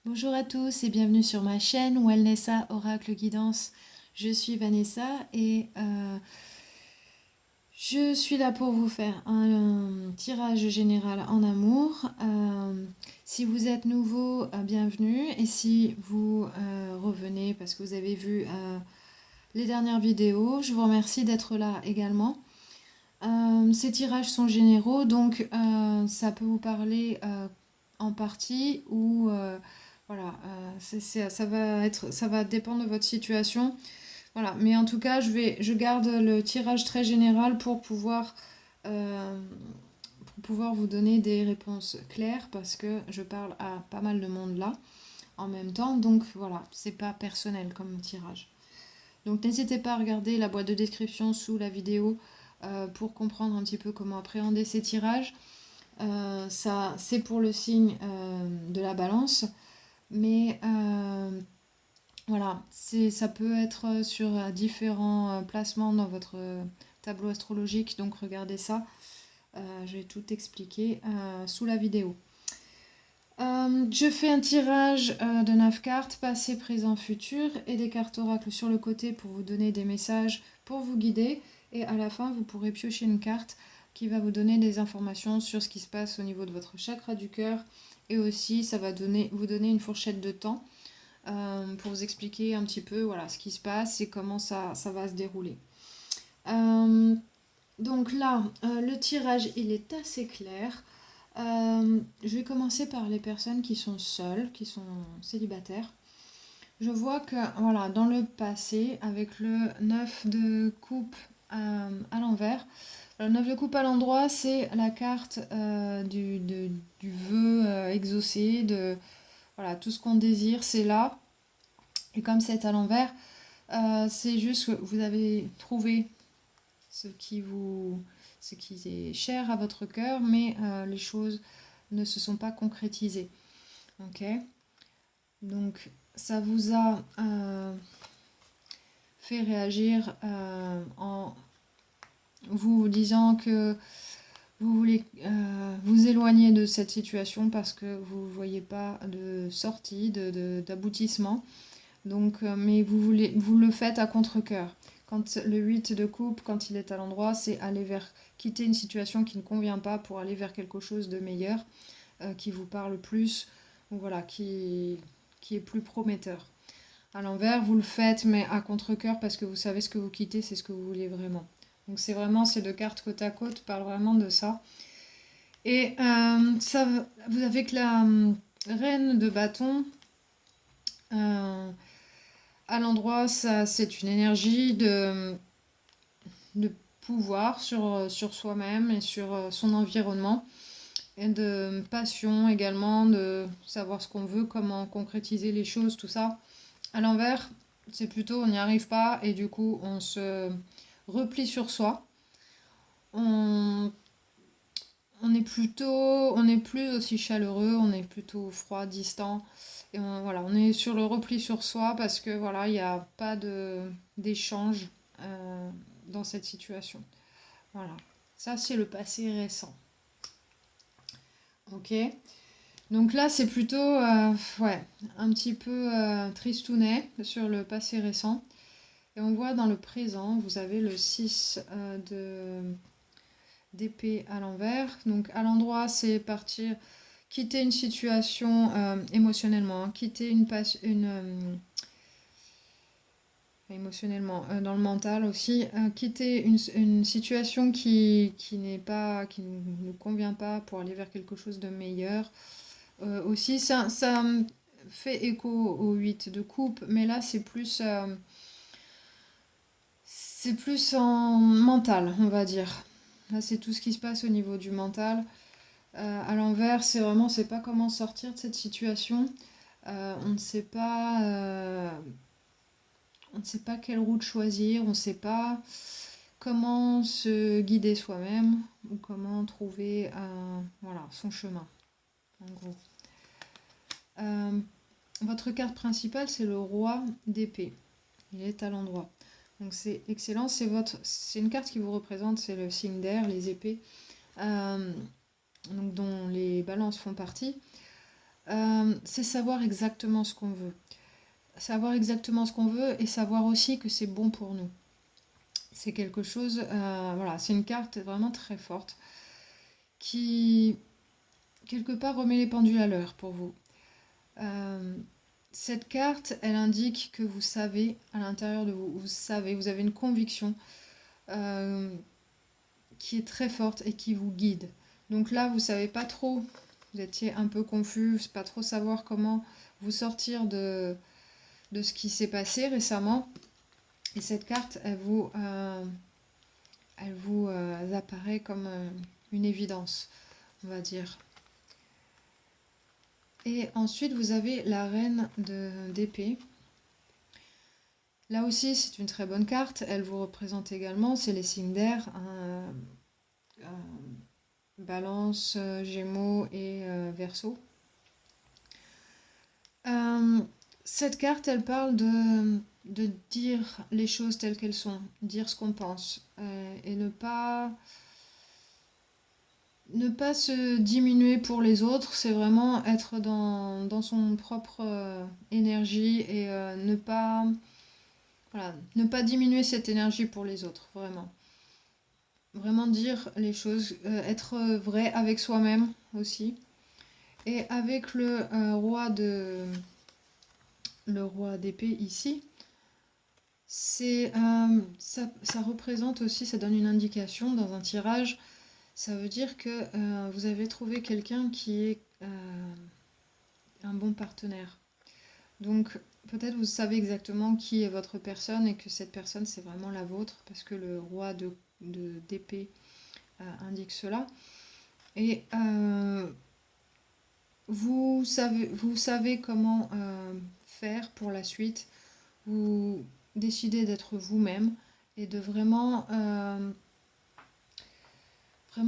Bonjour à tous et bienvenue sur ma chaîne Wellnessa Oracle Guidance. Je suis Vanessa et je suis là pour vous faire un tirage général en amour. Si vous êtes nouveau, bienvenue. Et si vous revenez parce que vous avez vu les dernières vidéos, je vous remercie d'être là également. Ces tirages sont généraux, donc ça peut vous parler en partie ou voilà, ça va dépendre de votre situation. Voilà, mais en tout cas, je garde le tirage très général euh, pour pouvoir vous donner des réponses claires parce que je parle à pas mal de monde là en même temps, donc voilà, c'est pas personnel comme tirage. Donc n'hésitez pas à regarder la boîte de description sous la vidéo pour comprendre un petit peu comment appréhender ces tirages. Ça, c'est pour le signe de la balance, mais voilà, ça peut être sur différents placements dans votre tableau astrologique, donc regardez ça. Je vais tout expliquer sous la vidéo. Je fais un tirage de 9 cartes, passé, présent, futur, et des cartes oracles sur le côté pour vous donner des messages, pour vous guider. Et à la fin, vous pourrez piocher une carte qui va vous donner des informations sur ce qui se passe au niveau de votre chakra du cœur. Et aussi, ça va vous donner une fourchette de temps pour vous expliquer un petit peu voilà, ce qui se passe et comment ça va se dérouler. Donc là, le tirage, il est assez clair. Je vais commencer par les personnes qui sont seules, qui sont célibataires. Je vois que voilà, dans le passé, avec le 9 de coupe à l'envers, le 9 de coupe à l'endroit, c'est la carte du vœu exaucé, de voilà, tout ce qu'on désire, c'est là. Et comme c'est à l'envers, c'est juste que vous avez trouvé ce qui est cher à votre cœur, mais les choses ne se sont pas concrétisées. Ok. Donc ça vous a fait réagir en vous disant que vous voulez vous éloigner de cette situation parce que vous ne voyez pas de sortie, d'aboutissement. Donc, mais vous le faites à contre-cœur. Quand le 8 de coupe, quand il est à l'endroit, c'est quitter une situation qui ne convient pas pour aller vers quelque chose de meilleur, qui vous parle plus, ou voilà, qui est plus prometteur. À l'envers, vous le faites, mais à contre-cœur parce que vous savez ce que vous quittez, c'est ce que vous voulez vraiment. Donc c'est vraiment ces deux cartes côte à côte parlent vraiment de ça. Et vous avez que la reine de bâton. À l'endroit, ça c'est une énergie de pouvoir sur soi-même et sur son environnement, et de passion également, de savoir ce qu'on veut, comment concrétiser les choses, tout ça. À l'envers, c'est plutôt on n'y arrive pas et du coup on se replie sur soi. On, on n'est plus aussi chaleureux, on est plutôt froid, distant. Et voilà, on est sur le repli sur soi parce que voilà, il n'y a pas d'échange dans cette situation. Voilà, ça c'est le passé récent. Ok, donc là c'est plutôt ouais, un petit peu tristounet sur le passé récent. Et on voit dans le présent, vous avez le 6 d'épée à l'envers. Donc à l'endroit, c'est partir, quitter une situation émotionnellement, hein, quitter émotionnellement, dans le mental aussi, quitter une situation qui qui ne nous convient pas pour aller vers quelque chose de meilleur. Aussi, ça fait écho au 8 de coupe, mais là c'est plus en mental, on va dire. Là, c'est tout ce qui se passe au niveau du mental. À l'envers, c'est pas comment sortir de cette situation. On ne sait pas, on ne sait pas quelle route choisir, on ne sait pas comment se guider soi-même ou comment trouver voilà, son chemin, en gros. Euh, Votre carte principale, c'est le roi d'épée. Il est à l'endroit. Donc c'est excellent, c'est une carte qui vous représente, c'est le signe d'air, les épées, donc dont les balances font partie. C'est savoir exactement ce qu'on veut. Savoir exactement ce qu'on veut et savoir aussi que c'est bon pour nous. C'est quelque chose, voilà, c'est une carte vraiment très forte qui, quelque part, remet les pendules à l'heure pour vous. Euh, Cette carte, elle indique que vous savez à l'intérieur de vous, vous savez, vous avez une conviction euh, qui est très forte et qui vous guide. Donc là, vous savez pas trop, vous étiez un peu confus, pas trop savoir comment vous sortir de ce qui s'est passé récemment. Et cette carte, elle vous apparaît comme une évidence, on va dire. Et ensuite, vous avez la reine d'épée. Là aussi, c'est une très bonne carte. Elle vous représente également, c'est les signes d'air, Balance, Gémeaux et Verseau. Cette carte, elle parle de dire les choses telles qu'elles sont, dire ce qu'on pense, et ne pas se diminuer pour les autres, c'est vraiment être dans son propre énergie et voilà, ne pas diminuer cette énergie pour les autres, vraiment. Vraiment dire les choses, être vrai avec soi-même aussi. Et avec le roi d'épée ici, ça représente aussi, ça donne une indication dans un tirage. Ça veut dire que vous avez trouvé quelqu'un qui est un bon partenaire. Donc peut-être vous savez exactement qui est votre personne et que cette personne c'est vraiment la vôtre parce que le roi d'épée indique cela. Et vous savez comment faire pour la suite. Vous décidez d'être vous-même et de vraiment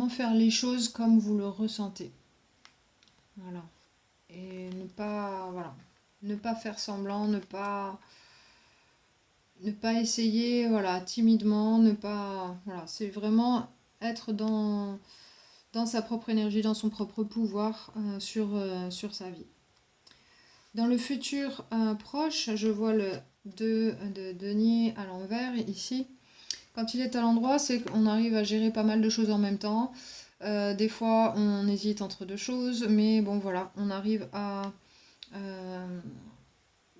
faire les choses comme vous le ressentez. Voilà. Et ne pas faire semblant, ne pas essayer, voilà, timidement, voilà, c'est vraiment être dans sa propre énergie, dans son propre pouvoir sur sa vie. Dans le futur proche, je vois le 2 de denier à l'envers ici. Quand il est à l'endroit, c'est qu'on arrive à gérer pas mal de choses en même temps. Des fois, on hésite entre deux choses, mais bon, voilà, on arrive à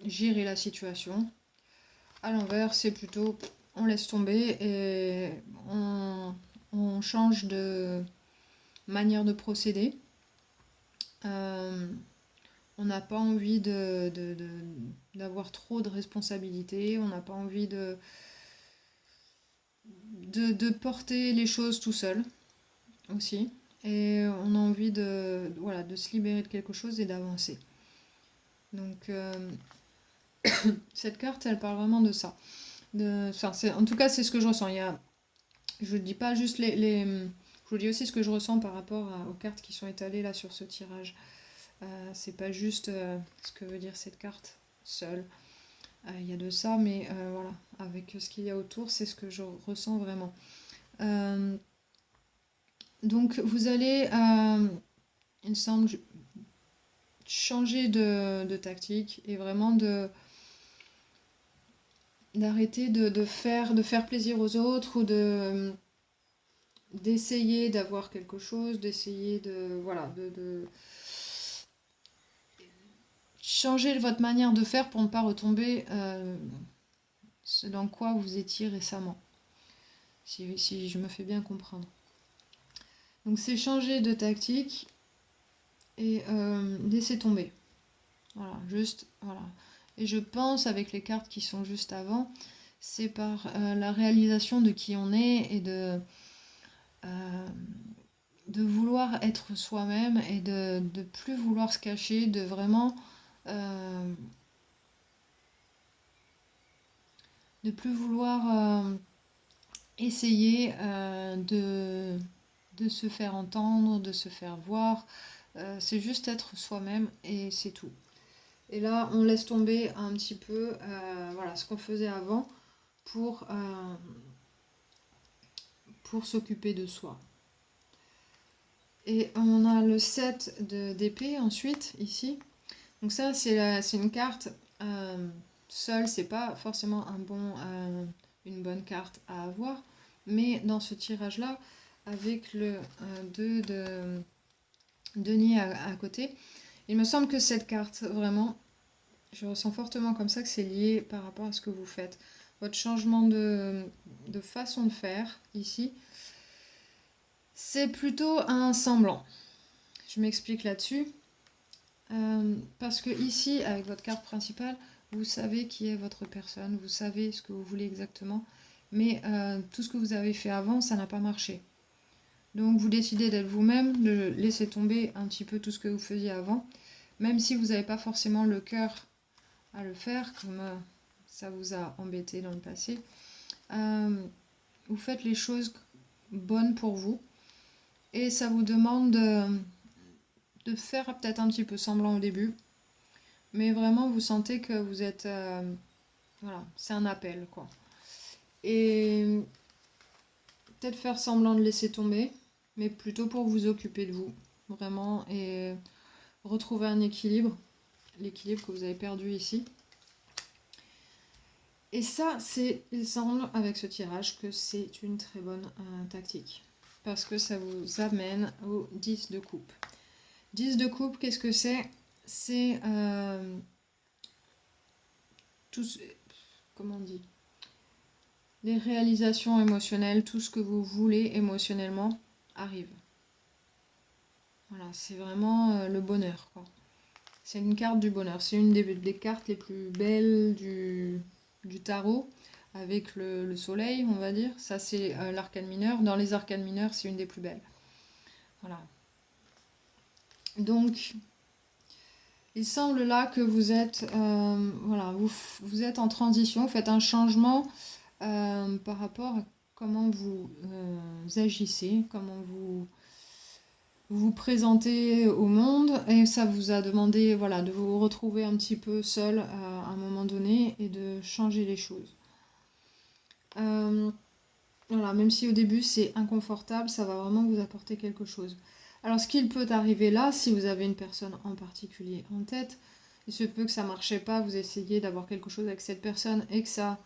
gérer la situation. À l'envers, c'est plutôt on laisse tomber et on change de manière de procéder. On n'a pas envie d'avoir trop de responsabilités, on n'a pas envie de porter les choses tout seul aussi. Et on a envie voilà, de se libérer de quelque chose et d'avancer. Donc cette carte, elle parle vraiment de ça. En tout cas, c'est ce que je ressens. Je ne dis pas juste je vous dis aussi ce que je ressens par rapport aux cartes qui sont étalées là sur ce tirage. C'est pas juste ce que veut dire cette carte seule. Il y a de ça, mais voilà, avec ce qu'il y a autour, c'est ce que je ressens vraiment. Donc vous allez, il me semble, changer de tactique et vraiment d'arrêter de faire plaisir aux autres ou d'essayer d'avoir quelque chose, d'essayer voilà, de changer votre manière de faire pour ne pas retomber ce dans quoi vous étiez récemment, si je me fais bien comprendre. Donc c'est changer de tactique et laisser tomber. Voilà, juste, voilà. Et je pense avec les cartes qui sont juste avant, c'est par la réalisation de qui on est et de vouloir être soi-même et de plus vouloir se cacher, de vraiment de plus vouloir essayer de se faire entendre, de se faire voir. C'est juste être soi-même et c'est tout. Et là, on laisse tomber un petit peu voilà, ce qu'on faisait avant pour s'occuper de soi. Et on a le 7 d'épée ensuite, ici. Donc ça, c'est une carte. Seule, c'est pas forcément une bonne carte à avoir. Mais dans ce tirage-là, avec le 2 de denier à côté, il me semble que cette carte, vraiment, je ressens fortement comme ça que c'est lié par rapport à ce que vous faites. Votre changement de façon de faire, ici, c'est plutôt un semblant. Je m'explique là-dessus. Parce que ici, avec votre carte principale, vous savez qui est votre personne, vous savez ce que vous voulez exactement, mais tout ce que vous avez fait avant, ça n'a pas marché. Donc vous décidez d'être vous-même, de laisser tomber un petit peu tout ce que vous faisiez avant, même si vous n'avez pas forcément le cœur à le faire, comme ça vous a embêté dans le passé. Vous faites les choses bonnes pour vous, et ça vous demande de faire peut-être un petit peu semblant au début, mais vraiment vous sentez que vous êtes... voilà, c'est un appel, quoi. Et peut-être faire semblant de laisser tomber, mais plutôt pour vous occuper de vous, vraiment, et retrouver un équilibre, l'équilibre que vous avez perdu ici. Et ça, il semble, avec ce tirage, que c'est une très bonne tactique. Parce que ça vous amène au 10 de coupe. 10 de coupe, qu'est-ce que c'est? C'est comment on dit? Les réalisations émotionnelles, tout ce que vous voulez émotionnellement arrive. Voilà, c'est vraiment le bonheur, quoi. C'est une carte du bonheur. C'est une des cartes les plus belles du tarot, avec le soleil, on va dire. Ça, c'est l'arcane mineur. Dans les arcanes mineures, c'est une des plus belles. Voilà. Donc, il semble là que vous êtes, voilà, vous êtes en transition, vous faites un changement par rapport à comment vous agissez, comment vous présentez au monde, et ça vous a demandé, voilà, de vous retrouver un petit peu seul à un moment donné et de changer les choses. Voilà, même si au début c'est inconfortable, ça va vraiment vous apporter quelque chose. Alors ce qu'il peut arriver là, si vous avez une personne en particulier en tête, il se peut que ça ne marchait pas, vous essayez d'avoir quelque chose avec cette personne et que ça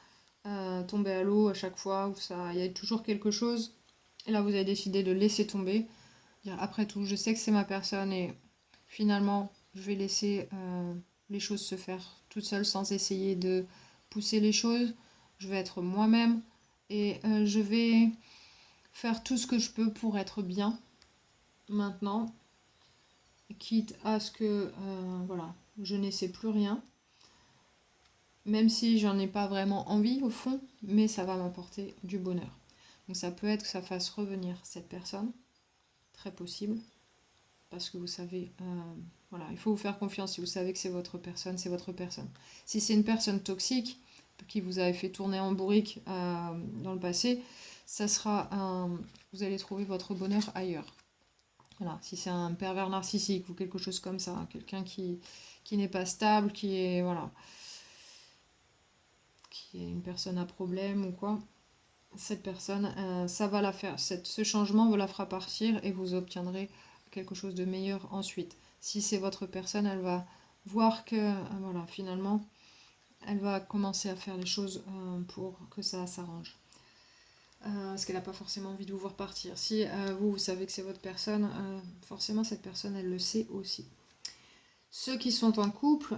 tombait à l'eau à chaque fois, ou ça, il y a toujours quelque chose, et là vous avez décidé de laisser tomber. Après tout, je sais que c'est ma personne et finalement je vais laisser les choses se faire toute seule sans essayer de pousser les choses. Je vais être moi-même et je vais faire tout ce que je peux pour être bien maintenant, quitte à ce que voilà, je n'essaie plus rien, même si j'en ai pas vraiment envie au fond, mais ça va m'apporter du bonheur. Donc ça peut être que ça fasse revenir cette personne, très possible, parce que vous savez, voilà, il faut vous faire confiance. Si vous savez que c'est votre personne, c'est votre personne. Si c'est une personne toxique qui vous avait fait tourner en bourrique dans le passé, ça sera vous allez trouver votre bonheur ailleurs. Voilà, si c'est un pervers narcissique ou quelque chose comme ça, quelqu'un qui n'est pas stable, qui est voilà, qui est une personne à problème ou quoi, cette personne, ça va la faire, ce changement vous la fera partir et vous obtiendrez quelque chose de meilleur ensuite. Si c'est votre personne, elle va voir que voilà, finalement, elle va commencer à faire les choses pour que ça s'arrange. Parce qu'elle n'a pas forcément envie de vous voir partir. Si vous savez que c'est votre personne, forcément cette personne, elle le sait aussi. Ceux qui sont en couple,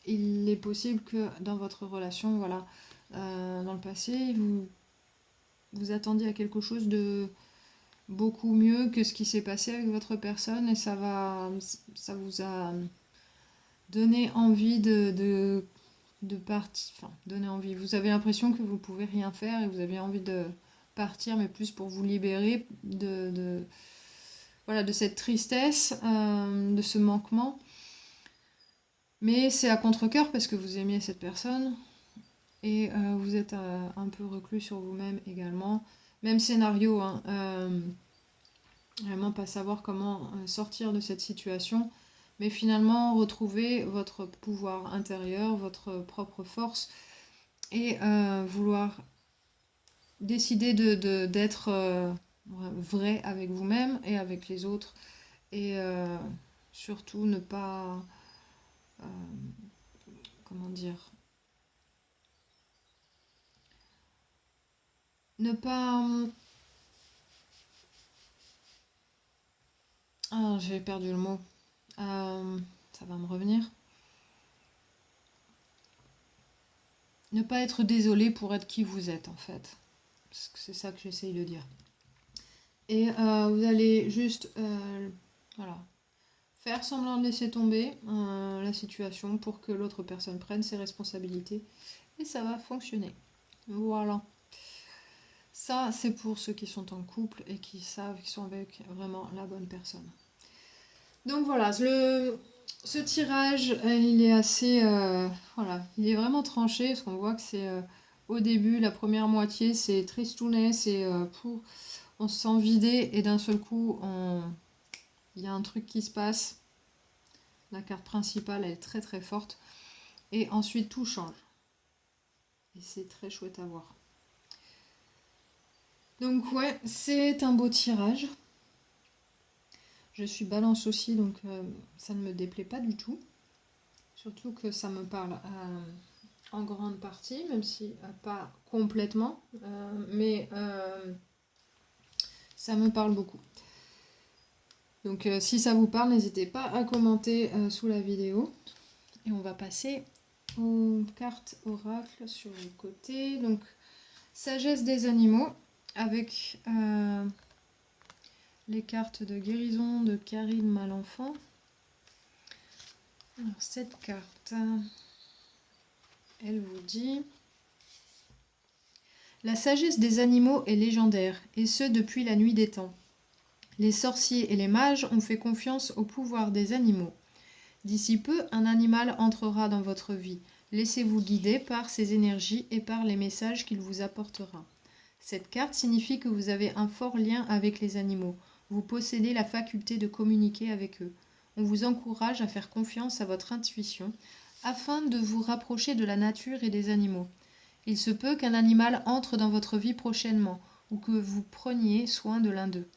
il est possible que dans votre relation, voilà, dans le passé, vous attendiez à quelque chose de beaucoup mieux que ce qui s'est passé avec votre personne et ça vous a donné envie de partir, enfin donné envie. Vous avez l'impression que vous pouvez rien faire et vous avez envie de partir, mais plus pour vous libérer voilà, de cette tristesse, de ce manquement. Mais c'est à contre-cœur parce que vous aimiez cette personne et vous êtes un peu reclus sur vous-même également. Même scénario, hein, vraiment pas savoir comment sortir de cette situation, mais finalement retrouver votre pouvoir intérieur, votre propre force et vouloir décider d'être vrai avec vous-même et avec les autres et surtout ne pas dire, ne pas... Ah, j'ai perdu le mot. Ça va me revenir. Ne pas être désolé pour être qui vous êtes, en fait. C'est ça que j'essaye de dire. Et vous allez juste voilà, faire semblant de laisser tomber la situation pour que l'autre personne prenne ses responsabilités. Et ça va fonctionner. Voilà. Ça, c'est pour ceux qui sont en couple et qui savent qu'ils sont avec vraiment la bonne personne. Donc voilà, ce tirage, il est assez... voilà, il est vraiment tranché, parce qu'on voit que c'est au début, la première moitié, c'est tristounet, c'est on se sent vidé, et d'un seul coup, il y a un truc qui se passe. La carte principale, elle est très très forte. Et ensuite, tout change. Et c'est très chouette à voir. Donc ouais, c'est un beau tirage. Je suis balance aussi, donc ça ne me déplaît pas du tout. Surtout que ça me parle en grande partie, même si pas complètement, mais ça me parle beaucoup. Donc si ça vous parle, n'hésitez pas à commenter sous la vidéo. Et on va passer aux cartes oracle sur le côté. Donc sagesse des animaux avec les cartes de guérison de Karine Malenfant. Alors cette carte, elle vous dit: la sagesse des animaux est légendaire, et ce depuis la nuit des temps. Les sorciers et les mages ont fait confiance au pouvoir des animaux. D'ici peu, un animal entrera dans votre vie. Laissez-vous guider par ses énergies et par les messages qu'il vous apportera. Cette carte signifie que vous avez un fort lien avec les animaux. Vous possédez la faculté de communiquer avec eux. On vous encourage à faire confiance à votre intuition afin de vous rapprocher de la nature et des animaux. Il se peut qu'un animal entre dans votre vie prochainement ou que vous preniez soin de l'un d'eux.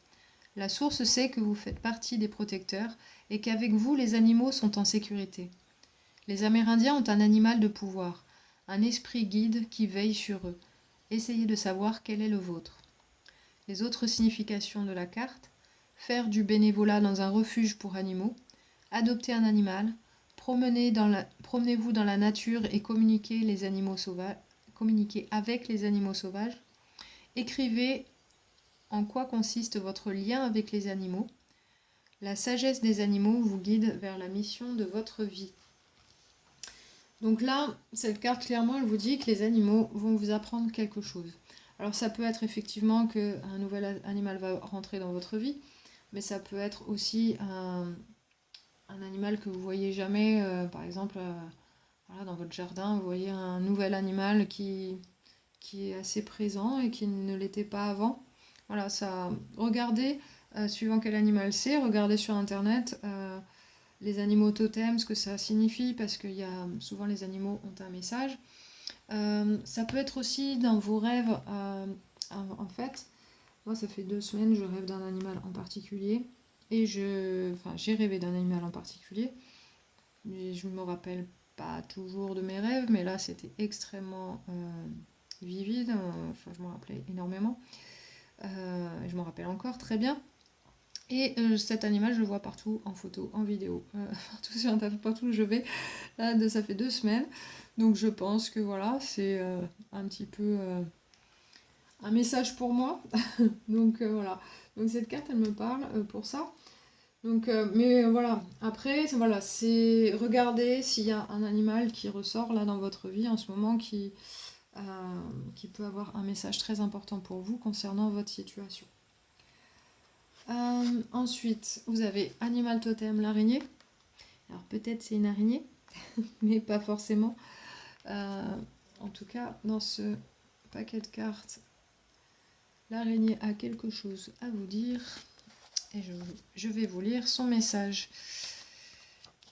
La source sait que vous faites partie des protecteurs et qu'avec vous les animaux sont en sécurité. Les Amérindiens ont un animal de pouvoir, un esprit guide qui veille sur eux. Essayez de savoir quel est le vôtre. Les autres significations de la carte: faire du bénévolat dans un refuge pour animaux, adopter un animal, promenez-vous dans la nature et communiquez avec les animaux sauvages, écrivez en quoi consiste votre lien avec les animaux. La sagesse des animaux vous guide vers la mission de votre vie. Donc là, cette carte, clairement, elle vous dit que les animaux vont vous apprendre quelque chose. Alors ça peut être effectivement qu'un nouvel animal va rentrer dans votre vie, mais ça peut être aussi un animal que vous voyez jamais, par exemple, voilà, dans votre jardin, vous voyez un nouvel animal qui est assez présent et qui ne l'était pas avant. Voilà, ça, regardez, suivant quel animal c'est, regardez sur internet les animaux totems, ce que ça signifie, parce que souvent les animaux ont un message. Ça peut être aussi dans vos rêves, en fait. Moi, ça fait 2 semaines, je rêve d'un animal en particulier, et j'ai rêvé d'un animal en particulier, mais je ne me rappelle pas toujours de mes rêves, mais là, c'était extrêmement vivide, enfin, je me rappelais énormément. Je m'en rappelle encore très bien. Et cet animal, je le vois partout, en photo, en vidéo, partout sur internet, partout où je vais. Là, ça fait 2 semaines. Donc je pense que voilà, c'est un petit peu un message pour moi. Donc voilà. Donc cette carte, elle me parle pour ça. Donc, mais voilà. Après, voilà, c'est regarder s'il y a un animal qui ressort là dans votre vie en ce moment qui peut avoir un message très important pour vous concernant votre situation. Ensuite, vous avez animal totem, l'araignée. Alors peut-être c'est une araignée, mais pas forcément. En tout cas, dans ce paquet de cartes, l'araignée a quelque chose à vous dire. Et je vais vous lire son message.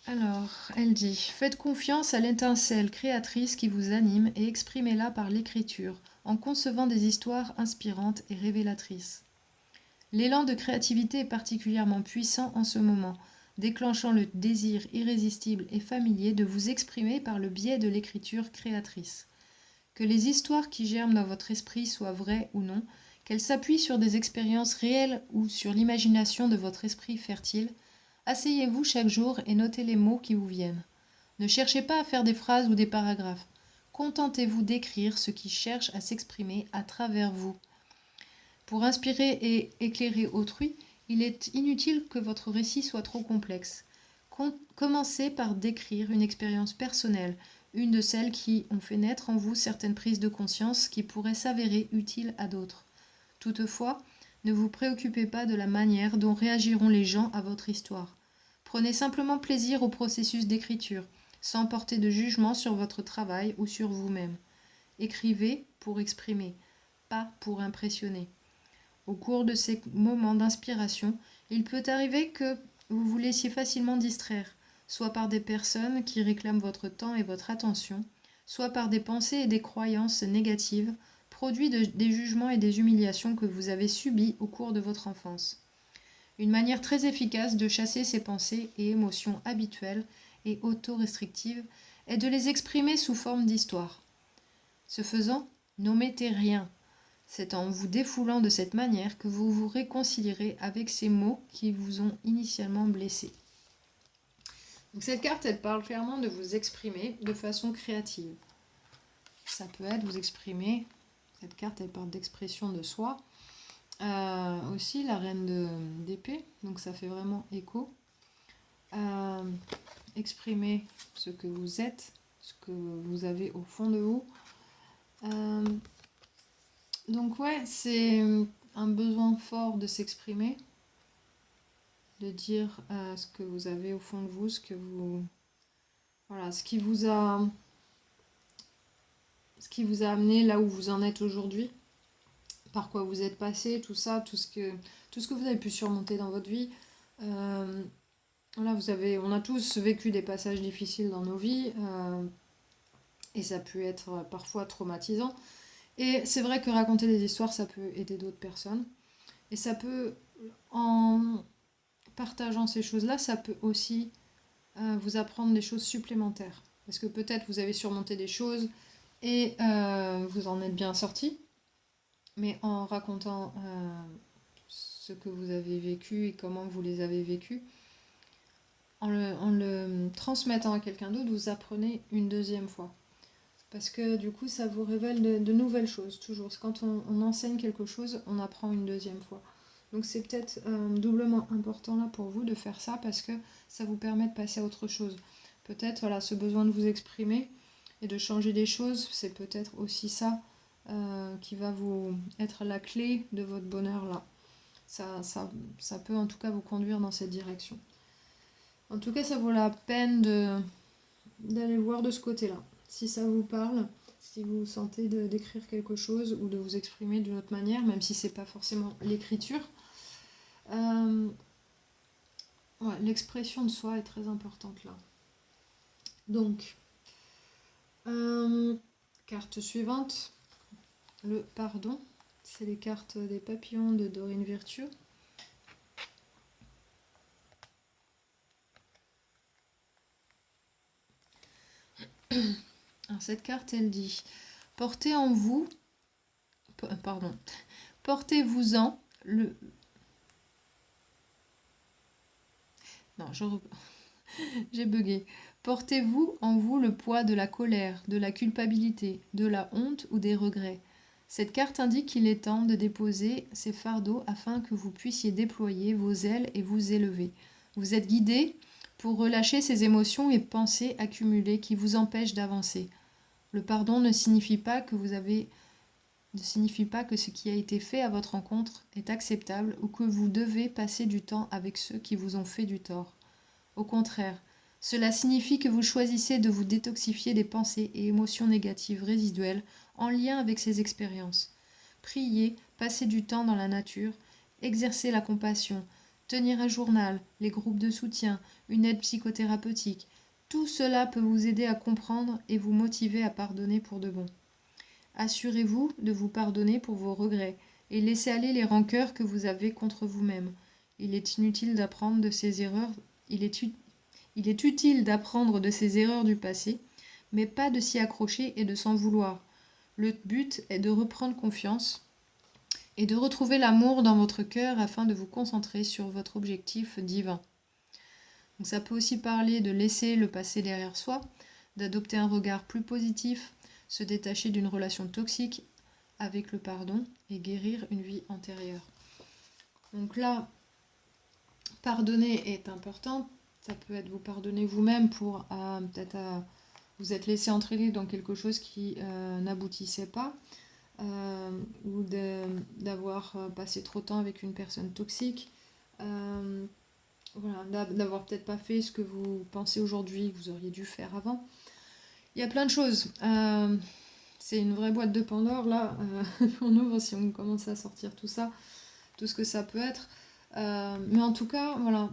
Alors, elle dit: faites confiance à l'étincelle créatrice qui vous anime et exprimez-la par l'écriture, en concevant des histoires inspirantes et révélatrices. L'élan de créativité est particulièrement puissant en ce moment. déclenchant le désir irrésistible et familier de vous exprimer par le biais de l'écriture créatrice. Que les histoires qui germent dans votre esprit soient vraies ou non, qu'elles s'appuient sur des expériences réelles ou sur l'imagination de votre esprit fertile, asseyez-vous chaque jour et notez les mots qui vous viennent. Ne cherchez pas à faire des phrases ou des paragraphes. Contentez-vous d'écrire ce qui cherche à s'exprimer à travers vous. Pour inspirer et éclairer autrui, il est inutile que votre récit soit trop complexe. Commencez par décrire une expérience personnelle, une de celles qui ont fait naître en vous certaines prises de conscience qui pourraient s'avérer utiles à d'autres. Toutefois, ne vous préoccupez pas de la manière dont réagiront les gens à votre histoire. Prenez simplement plaisir au processus d'écriture, sans porter de jugement sur votre travail ou sur vous-même. Écrivez pour exprimer, pas pour impressionner. Au cours de ces moments d'inspiration, il peut arriver que vous vous laissiez facilement distraire, soit par des personnes qui réclament votre temps et votre attention, soit par des pensées et des croyances négatives, produits des jugements et des humiliations que vous avez subis au cours de votre enfance. Une manière très efficace de chasser ces pensées et émotions habituelles et auto-restrictives est de les exprimer sous forme d'histoire. Ce faisant, n'omettez rien. C'est en vous défoulant de cette manière que vous vous réconcilierez avec ces mots qui vous ont initialement blessé. Donc cette carte, elle parle clairement de vous exprimer de façon créative. Ça peut être vous exprimer, cette carte, elle parle d'expression de soi. Aussi la reine d'épée, donc ça fait vraiment écho. Exprimer ce que vous êtes, ce que vous avez au fond de vous. Donc ouais, c'est un besoin fort de s'exprimer, de dire ce que vous avez au fond de vous, voilà, ce qui vous a amené là où vous en êtes aujourd'hui, par quoi vous êtes passé, tout ça, tout ce que vous avez pu surmonter dans votre vie. Voilà, on a tous vécu des passages difficiles dans nos vies, et ça peut être parfois traumatisant. Et c'est vrai que raconter des histoires, ça peut aider d'autres personnes. Et ça peut, en partageant ces choses-là, ça peut aussi vous apprendre des choses supplémentaires. Parce que peut-être vous avez surmonté des choses et vous en êtes bien sorti. Mais en racontant ce que vous avez vécu et comment vous les avez vécus, en le transmettant à quelqu'un d'autre, vous apprenez une deuxième fois. Parce que du coup, ça vous révèle de nouvelles choses, toujours. Quand on enseigne quelque chose, on apprend une deuxième fois. Donc c'est peut-être doublement important là pour vous de faire ça parce que ça vous permet de passer à autre chose. Peut-être voilà, ce besoin de vous exprimer et de changer des choses, c'est peut-être aussi ça qui va vous être la clé de votre bonheur là. Ça peut en tout cas vous conduire dans cette direction. En tout cas, ça vaut la peine d'aller voir de ce côté-là. Si ça vous parle, si vous sentez d'écrire quelque chose ou de vous exprimer d'une autre manière, même si c'est pas forcément l'écriture, ouais, l'expression de soi est très importante là. Donc, carte suivante, le pardon. C'est les cartes des papillons de Dorine Virtue. Alors, cette carte, elle dit « Portez en vous... » Pardon. « Portez-vous-en le... » Non, j'ai bugué. Portez-vous en vous le poids de la colère, de la culpabilité, de la honte ou des regrets. Cette carte indique qu'il est temps de déposer ces fardeaux afin que vous puissiez déployer vos ailes et vous élever. Vous êtes guidé pour relâcher ces émotions et pensées accumulées qui vous empêchent d'avancer. Le pardon ne signifie pas que ce qui a été fait à votre rencontre est acceptable ou que vous devez passer du temps avec ceux qui vous ont fait du tort. Au contraire, cela signifie que vous choisissez de vous détoxifier des pensées et émotions négatives résiduelles en lien avec ces expériences. Prier, passer du temps dans la nature, exercer la compassion, tenir un journal, les groupes de soutien, une aide psychothérapeutique, tout cela peut vous aider à comprendre et vous motiver à pardonner pour de bon. Assurez-vous de vous pardonner pour vos regrets et laissez aller les rancœurs que vous avez contre vous-même. Il est inutile d'apprendre de ces erreurs Il est utile d'apprendre de ses erreurs du passé, mais pas de s'y accrocher et de s'en vouloir. Le but est de reprendre confiance et de retrouver l'amour dans votre cœur afin de vous concentrer sur votre objectif divin. Donc ça peut aussi parler de laisser le passé derrière soi, d'adopter un regard plus positif, se détacher d'une relation toxique avec le pardon et guérir une vie antérieure. Donc là, pardonner est important. Ça peut être vous pardonner vous-même pour peut-être vous être laissé entraîner dans quelque chose qui n'aboutissait pas, ou d'avoir passé trop de temps avec une personne toxique, voilà, d'avoir peut-être pas fait ce que vous pensez aujourd'hui que vous auriez dû faire avant. Il y a plein de choses. C'est une vraie boîte de Pandore là. On ouvre si on commence à sortir tout ça, tout ce que ça peut être. Mais en tout cas, voilà,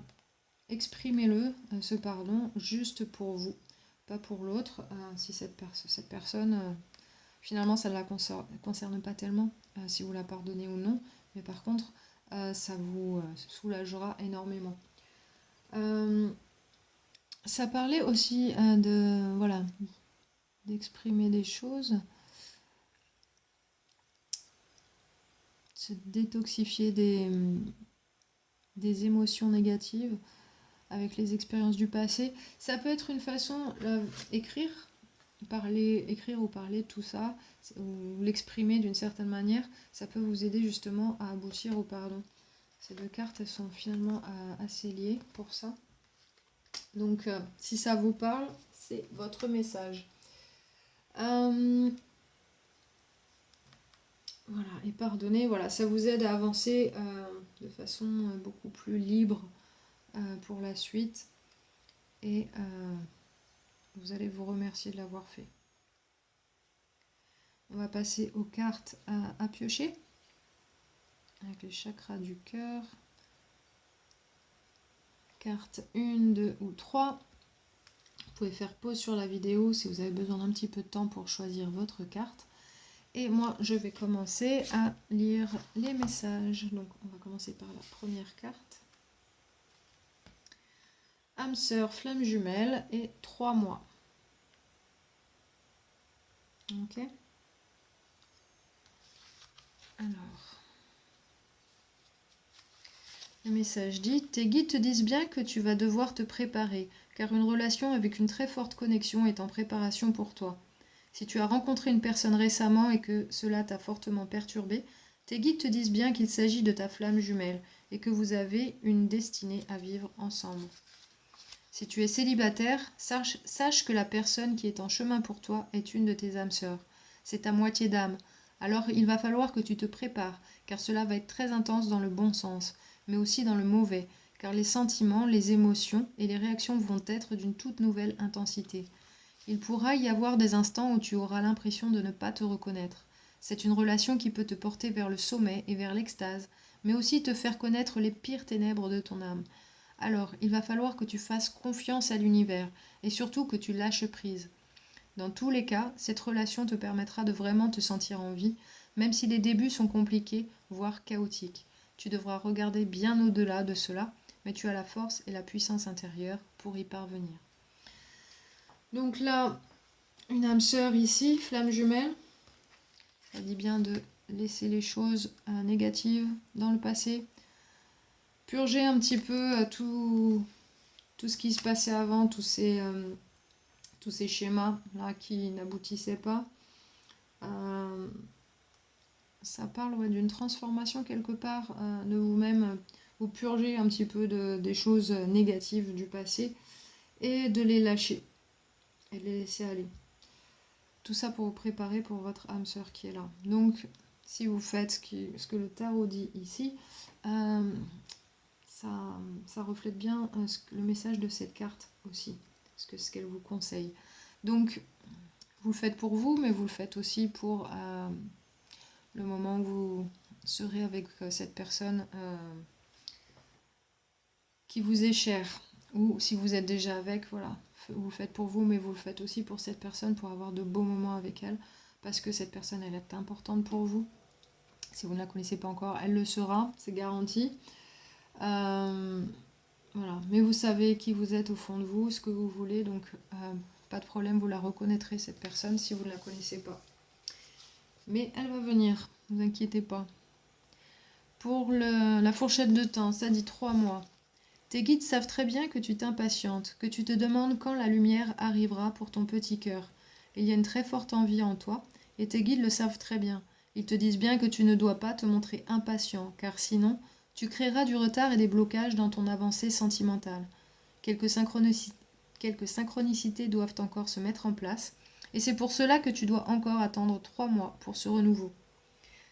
exprimez-le, ce pardon, juste pour vous, pas pour l'autre. Si cette personne, finalement, ça ne la concerne pas tellement, si vous la pardonnez ou non. Mais par contre, ça vous soulagera énormément. Ça parlait aussi voilà, d'exprimer des choses, se détoxifier des émotions négatives avec les expériences du passé. Ça peut être une façon, écrire ou parler de tout ça, ou l'exprimer d'une certaine manière, ça peut vous aider justement à aboutir au pardon. Ces deux cartes, elles sont finalement assez liées pour ça. Donc, si ça vous parle, c'est votre message. Voilà, et pardonner, voilà, ça vous aide à avancer de façon beaucoup plus libre pour la suite. Et vous allez vous remercier de l'avoir fait. On va passer aux cartes à piocher, avec les chakras du cœur. Carte 1, 2 ou 3. Vous pouvez faire pause sur la vidéo si vous avez besoin d'un petit peu de temps pour choisir votre carte. Et moi, je vais commencer à lire les messages. Donc, on va commencer par la première carte. Âme sœur, flamme jumelle et 3 mois. Ok. Alors, le message dit: tes guides te disent bien que tu vas devoir te préparer, car une relation avec une très forte connexion est en préparation pour toi. Si tu as rencontré une personne récemment et que cela t'a fortement perturbé, tes guides te disent bien qu'il s'agit de ta flamme jumelle et que vous avez une destinée à vivre ensemble. Si tu es célibataire, sache que la personne qui est en chemin pour toi est une de tes âmes sœurs. C'est ta moitié d'âme. Alors il va falloir que tu te prépares, car cela va être très intense dans le bon sens, mais aussi dans le mauvais, car les sentiments, les émotions et les réactions vont être d'une toute nouvelle intensité. Il pourra y avoir des instants où tu auras l'impression de ne pas te reconnaître. C'est une relation qui peut te porter vers le sommet et vers l'extase, mais aussi te faire connaître les pires ténèbres de ton âme. Alors, il va falloir que tu fasses confiance à l'univers et surtout que tu lâches prise. Dans tous les cas, cette relation te permettra de vraiment te sentir en vie, même si les débuts sont compliqués, voire chaotiques. Tu devras regarder bien au-delà de cela, mais tu as la force et la puissance intérieure pour y parvenir. Donc là, une âme sœur ici, flamme jumelle. Ça dit bien de laisser les choses négatives dans le passé. Purger un petit peu tout ce qui se passait avant, tous ces schémas là qui n'aboutissaient pas. Ça parle d'une transformation quelque part de vous-même. Vous purgez un petit peu des choses négatives du passé et de les lâcher et de les laisser aller. Tout ça pour vous préparer pour votre âme sœur qui est là. Donc, si vous faites ce que le tarot dit ici, ça reflète bien le message de cette carte aussi, ce qu'elle vous conseille. Donc, vous le faites pour vous, mais vous le faites aussi pour le moment où vous serez avec cette personne qui vous est chère. Ou si vous êtes déjà avec, voilà, vous le faites pour vous, mais vous le faites aussi pour cette personne, pour avoir de beaux moments avec elle, parce que cette personne, elle est importante pour vous. Si vous ne la connaissez pas encore, elle le sera, c'est garanti. Voilà. Mais vous savez qui vous êtes au fond de vous, ce que vous voulez, donc pas de problème, vous la reconnaîtrez cette personne si vous ne la connaissez pas. Mais elle va venir, ne vous inquiétez pas. Pour la fourchette de temps, ça dit 3 mois. Tes guides savent très bien que tu t'impatientes, que tu te demandes quand la lumière arrivera pour ton petit cœur. Il y a une très forte envie en toi, et tes guides le savent très bien. Ils te disent bien que tu ne dois pas te montrer impatient, car sinon, tu créeras du retard et des blocages dans ton avancée sentimentale. Quelques synchronicités doivent encore se mettre en place, et c'est pour cela que tu dois encore attendre 3 mois pour ce renouveau.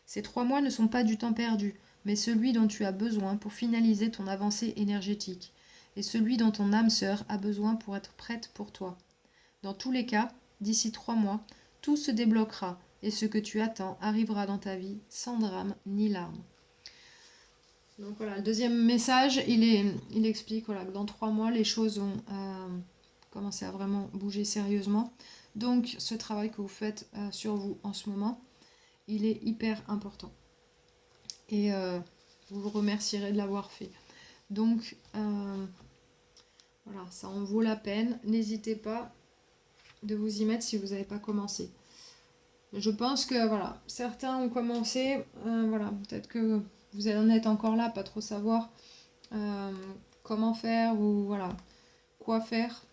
Ces 3 mois ne sont pas du temps perdu, mais celui dont tu as besoin pour finaliser ton avancée énergétique, et celui dont ton âme sœur a besoin pour être prête pour toi. Dans tous les cas, d'ici 3 mois, tout se débloquera, et ce que tu attends arrivera dans ta vie sans drame ni larmes. Donc voilà, le deuxième message, il explique voilà, que dans 3 mois, les choses ont commencé à vraiment bouger sérieusement. Donc ce travail que vous faites sur vous en ce moment, il est hyper important. Et vous vous remercierez de l'avoir fait. Donc voilà, ça en vaut la peine. N'hésitez pas de vous y mettre si vous n'avez pas commencé. Je pense que voilà, certains ont commencé, voilà, peut-être que vous en êtes encore là, pas trop savoir comment faire ou voilà, quoi faire.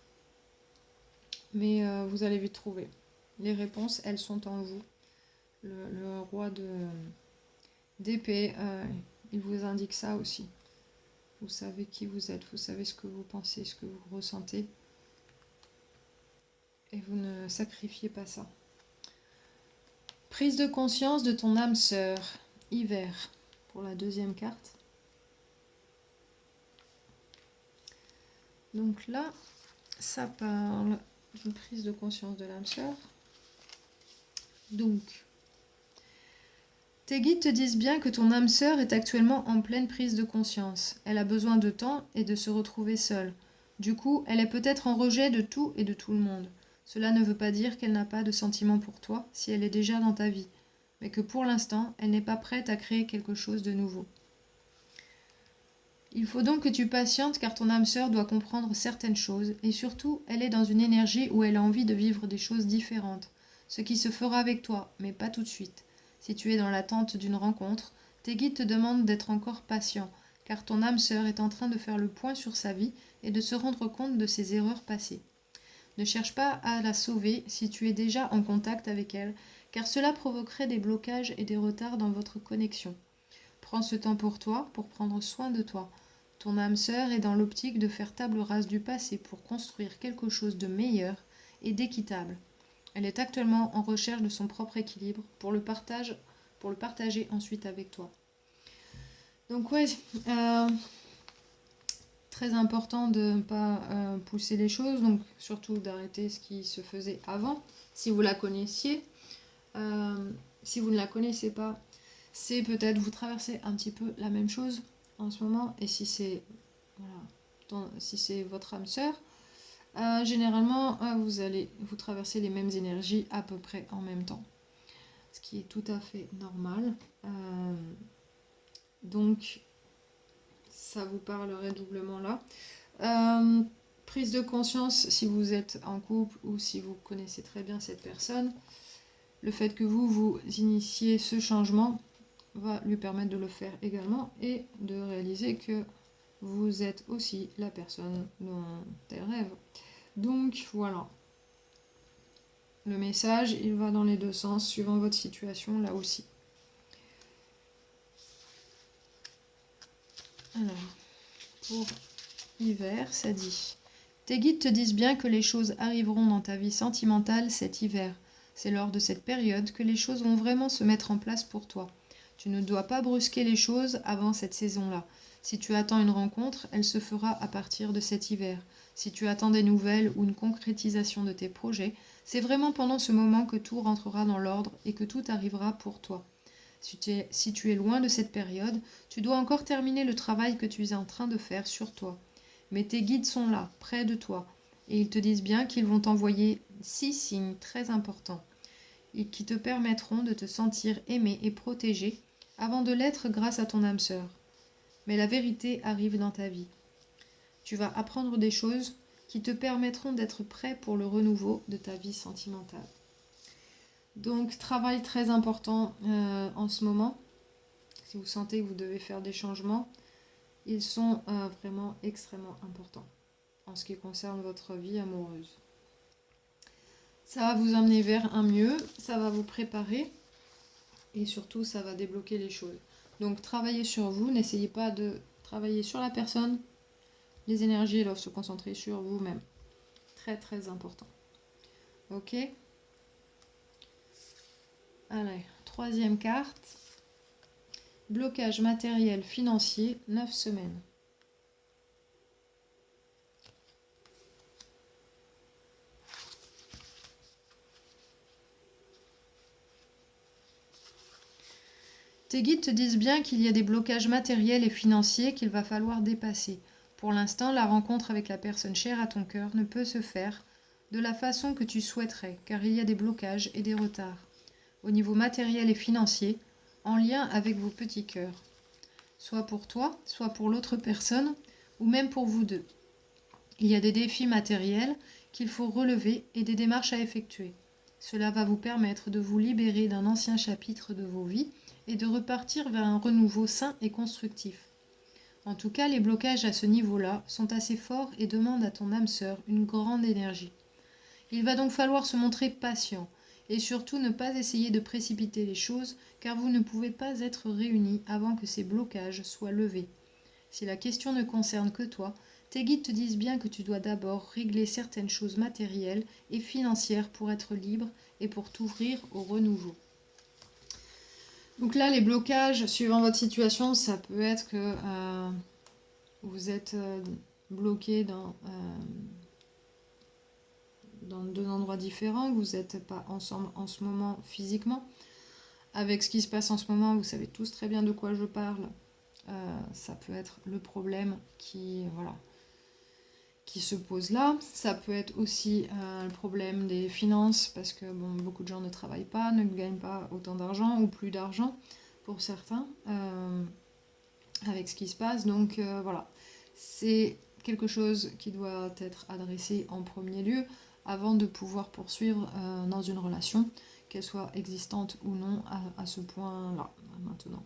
Mais vous allez vite trouver. Les réponses, elles sont en vous. Le roi d'épée, il vous indique ça aussi. Vous savez qui vous êtes, vous savez ce que vous pensez, ce que vous ressentez. Et vous ne sacrifiez pas ça. Prise de conscience de ton âme sœur, hiver, pour la deuxième carte. Donc là, ça parle d'une prise de conscience de l'âme sœur. Donc, tes guides te disent bien que ton âme sœur est actuellement en pleine prise de conscience. Elle a besoin de temps et de se retrouver seule. Du coup, elle est peut-être en rejet de tout et de tout le monde. Cela ne veut pas dire qu'elle n'a pas de sentiments pour toi si elle est déjà dans ta vie, mais que pour l'instant, elle n'est pas prête à créer quelque chose de nouveau. Il faut donc que tu patientes car ton âme sœur doit comprendre certaines choses et surtout, elle est dans une énergie où elle a envie de vivre des choses différentes, ce qui se fera avec toi, mais pas tout de suite. Si tu es dans l'attente d'une rencontre, tes guides te demandent d'être encore patient, car ton âme sœur est en train de faire le point sur sa vie et de se rendre compte de ses erreurs passées. Ne cherche pas à la sauver si tu es déjà en contact avec elle, car cela provoquerait des blocages et des retards dans votre connexion. Prends ce temps pour toi, pour prendre soin de toi. Ton âme sœur est dans l'optique de faire table rase du passé pour construire quelque chose de meilleur et d'équitable. Elle est actuellement en recherche de son propre équilibre pour le partager ensuite avec toi. Donc ouais, très important de ne pas pousser les choses, donc surtout d'arrêter ce qui se faisait avant, si vous la connaissiez. Si vous ne la connaissez pas, c'est peut-être vous traversez un petit peu la même chose en ce moment, et si c'est voilà, si c'est votre âme sœur, généralement vous allez vous traverser les mêmes énergies à peu près en même temps, ce qui est tout à fait normal. Donc ça vous parlerait doublement là. Prise de conscience si vous êtes en couple ou si vous connaissez très bien cette personne, le fait que vous initiez ce changement va lui permettre de le faire également et de réaliser que vous êtes aussi la personne dont elle rêve. Donc voilà. Le message, il va dans les deux sens, suivant votre situation là aussi. Alors, pour hiver, ça dit: tes guides te disent bien que les choses arriveront dans ta vie sentimentale cet hiver. C'est lors de cette période que les choses vont vraiment se mettre en place pour toi. Tu ne dois pas brusquer les choses avant cette saison-là. Si tu attends une rencontre, elle se fera à partir de cet hiver. Si tu attends des nouvelles ou une concrétisation de tes projets, c'est vraiment pendant ce moment que tout rentrera dans l'ordre et que tout arrivera pour toi. Si tu es loin de cette période, tu dois encore terminer le travail que tu es en train de faire sur toi. Mais tes guides sont là, près de toi, et ils te disent bien qu'ils vont t'envoyer 6 signes très importants et qui te permettront de te sentir aimé et protégé avant de l'être grâce à ton âme sœur. Mais la vérité arrive dans ta vie. Tu vas apprendre des choses qui te permettront d'être prêt pour le renouveau de ta vie sentimentale. Donc, travail très important en ce moment. Si vous sentez que vous devez faire des changements, ils sont vraiment extrêmement importants en ce qui concerne votre vie amoureuse. Ça va vous emmener vers un mieux, ça va vous préparer et surtout ça va débloquer les choses. Donc travaillez sur vous, n'essayez pas de travailler sur la personne. Les énergies doivent se concentrer sur vous-même. Très très important. Ok. Allez, troisième carte. Blocage matériel financier, 9 semaines. Tes guides te disent bien qu'il y a des blocages matériels et financiers qu'il va falloir dépasser. Pour l'instant, la rencontre avec la personne chère à ton cœur ne peut se faire de la façon que tu souhaiterais, car il y a des blocages et des retards, au niveau matériel et financier, en lien avec vos petits cœurs. Soit pour toi, soit pour l'autre personne, ou même pour vous deux. Il y a des défis matériels qu'il faut relever et des démarches à effectuer. Cela va vous permettre de vous libérer d'un ancien chapitre de vos vies et de repartir vers un renouveau sain et constructif. En tout cas, les blocages à ce niveau-là sont assez forts et demandent à ton âme sœur une grande énergie. Il va donc falloir se montrer patient et surtout ne pas essayer de précipiter les choses car vous ne pouvez pas être réunis avant que ces blocages soient levés. Si la question ne concerne que toi, tes guides te disent bien que tu dois d'abord régler certaines choses matérielles et financières pour être libre et pour t'ouvrir au renouveau. Donc là, les blocages, suivant votre situation, ça peut être que vous êtes bloqué dans deux endroits différents, que vous n'êtes pas ensemble en ce moment physiquement. Avec ce qui se passe en ce moment, vous savez tous très bien de quoi je parle. Ça peut être le problème qui se pose là. Ça peut être aussi le problème des finances, parce que beaucoup de gens ne travaillent pas, ne gagnent pas autant d'argent ou plus d'argent pour certains, avec ce qui se passe. Donc voilà, c'est quelque chose qui doit être adressé en premier lieu avant de pouvoir poursuivre dans une relation, qu'elle soit existante ou non à ce point-là, maintenant.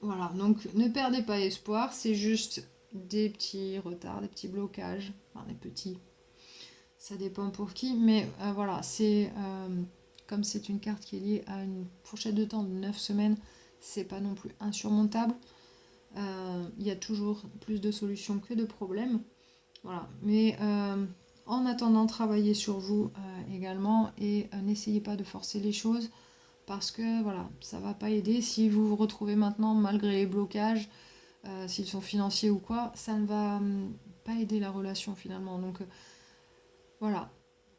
Voilà, donc ne perdez pas espoir, c'est juste des petits retards, des petits blocages, enfin des petits, ça dépend pour qui, mais voilà, c'est comme c'est une carte qui est liée à une fourchette de temps de 9 semaines, c'est pas non plus insurmontable. Il y a toujours plus de solutions que de problèmes. Voilà, mais en attendant, travaillez sur vous également et n'essayez pas de forcer les choses parce que voilà, ça va pas aider. Si vous vous retrouvez maintenant, malgré les blocages, s'ils sont financiers ou quoi, ça ne va pas aider la relation finalement. Donc voilà,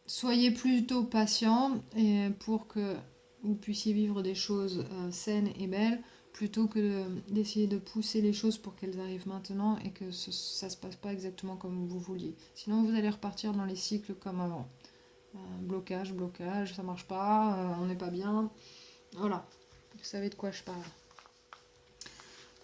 soyez plutôt patient et pour que vous puissiez vivre des choses saines et belles, plutôt que d'essayer de pousser les choses pour qu'elles arrivent maintenant et que ça se passe pas exactement comme vous vouliez. Sinon, vous allez repartir dans les cycles comme avant. Blocage, ça marche pas, on n'est pas bien. Voilà, vous savez de quoi je parle.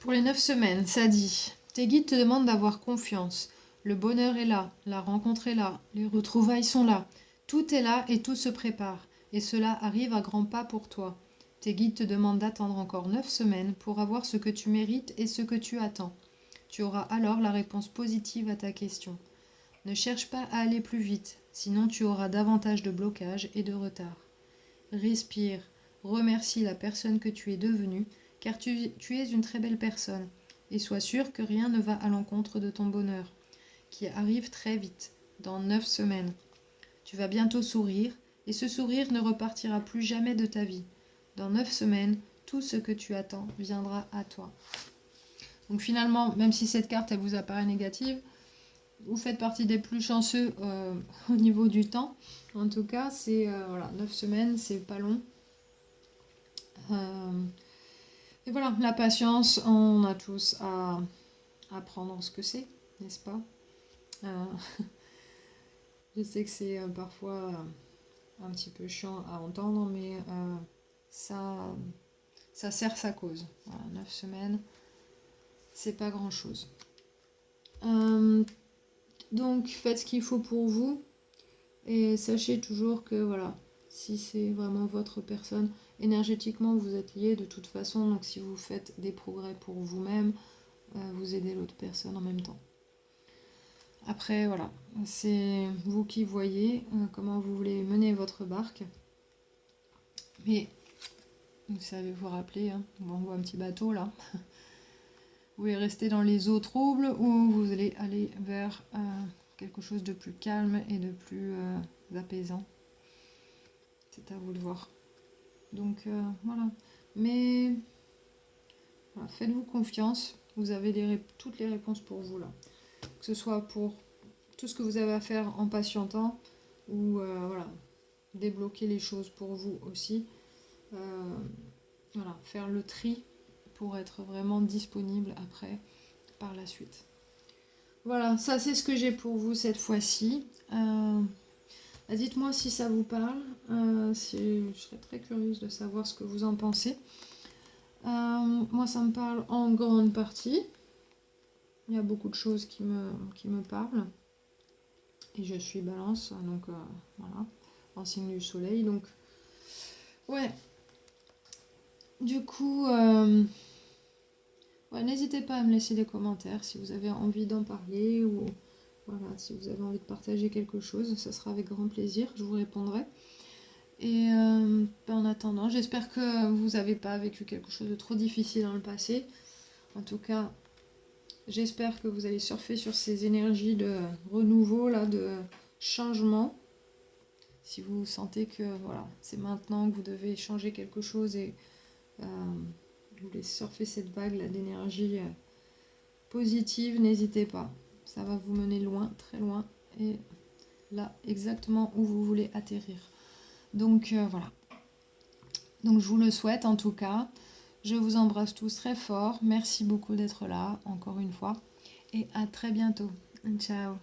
Pour les 9 semaines, ça dit, tes guides te demandent d'avoir confiance. Le bonheur est là, la rencontre est là, les retrouvailles sont là. Tout est là et tout se prépare. Et cela arrive à grands pas pour toi. Tes guides te demandent d'attendre encore 9 semaines pour avoir ce que tu mérites et ce que tu attends. Tu auras alors la réponse positive à ta question. Ne cherche pas à aller plus vite, sinon tu auras davantage de blocages et de retard. Respire, remercie la personne que tu es devenue, car tu es une très belle personne, et sois sûr que rien ne va à l'encontre de ton bonheur, qui arrive très vite, dans 9 semaines. Tu vas bientôt sourire, et ce sourire ne repartira plus jamais de ta vie. Dans 9 semaines, tout ce que tu attends viendra à toi. Donc finalement, même si cette carte elle vous apparaît négative, vous faites partie des plus chanceux au niveau du temps. En tout cas, c'est 9 semaines, c'est pas long. Et voilà, la patience, on a tous à apprendre ce que c'est, n'est-ce pas? Je sais que c'est parfois un petit peu chiant à entendre, mais ça sert sa cause. Voilà, 9 semaines, c'est pas grand-chose. Donc faites ce qu'il faut pour vous et sachez toujours que voilà, si c'est vraiment votre personne, énergétiquement vous êtes liés de toute façon, donc si vous faites des progrès pour vous-même, vous aidez l'autre personne en même temps. Après voilà, c'est vous qui voyez comment vous voulez mener votre barque. Mais vous savez vous rappeler, hein, on voit un petit bateau là. Vous voulez rester dans les eaux troubles ou vous allez aller vers quelque chose de plus calme et de plus apaisant. C'est à vous de voir. Donc voilà. Mais voilà, faites-vous confiance. Vous avez toutes les réponses pour vous là. Que ce soit pour tout ce que vous avez à faire en patientant ou voilà, débloquer les choses pour vous aussi. Voilà, faire le tri pour être vraiment disponible après par la suite. Voilà, ça c'est ce que j'ai pour vous cette fois-ci. Dites-moi si ça vous parle. Je serais très curieuse de savoir ce que vous en pensez. Moi ça me parle en grande partie. Il y a beaucoup de choses qui me parlent. Et je suis Balance, donc voilà, en signe du soleil. Donc ouais. Du coup, ouais, n'hésitez pas à me laisser des commentaires si vous avez envie d'en parler ou voilà, si vous avez envie de partager quelque chose, ça sera avec grand plaisir, je vous répondrai. Et en attendant, j'espère que vous n'avez pas vécu quelque chose de trop difficile dans le passé. En tout cas, j'espère que vous allez surfer sur ces énergies de renouveau, là, de changement. Si vous sentez que voilà, c'est maintenant que vous devez changer quelque chose et vous voulez surfer cette vague là, d'énergie positive, n'hésitez pas. Ça va vous mener loin, très loin. Et là, exactement où vous voulez atterrir. Donc voilà. Donc je vous le souhaite en tout cas. Je vous embrasse tous très fort. Merci beaucoup d'être là, encore une fois. Et à très bientôt. Ciao.